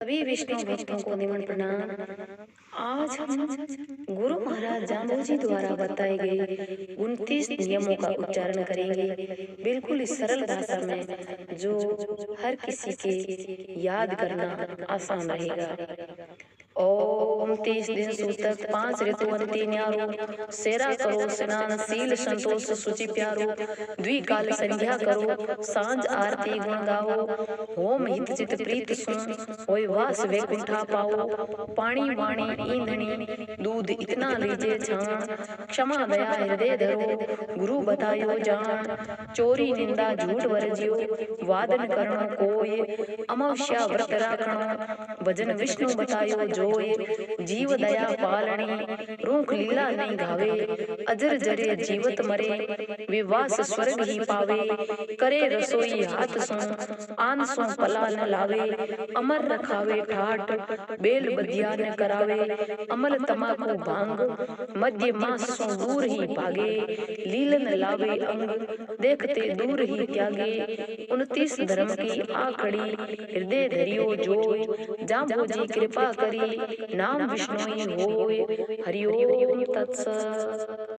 सभी विष्णु भक्तों को निमन प्रणाम। आज हम गुरु महाराज जाम्बोजी द्वारा बताए गए 29 नियमों का उच्चारण करेंगे, बिल्कुल इस सरल भाषा में जो हर किसी के याद करना आसान रहेगा। ओम 30 दिन सूतक 5 ऋतु अंति न्यारो, सेरा करो स्नान सील संतोष सुचि प्यारो, द्विकाल संध्या करो सांझ आरती गुण गाओ, होम हित चित प्रीत सुन होय वास वैकुंठा पाओ, पानी वाणी ईंधनी दूध इतना लीजिए छान, क्षमा दया हृदय धरो गुरु बतायो जान, चोरी निंदा झूठ वर्जियो वादन करणो कोय, अमावस्या व्रत राखणो भजन विष्णु बतायो जोय, जीव दया पालनी रूख लीला नहीं घावे, अजर जरे जीवत मरे विवास स्वर्ग ही पावे, करे रसोई हाथ सो आन सो पला न लावे, अमर रखावे ठाठ बेल बदिया न करावे, अमल तमाकू भांग मध्य मास सो दूर ही भागे, लीलन लावे अंग देखते दूर ही त्यागे, 29 धर्म की आखड़ी हृदय धरियो जोय, जाम्बोजी कृपा करी नाम विष्णु ही होय, हरि ओम तत्सत।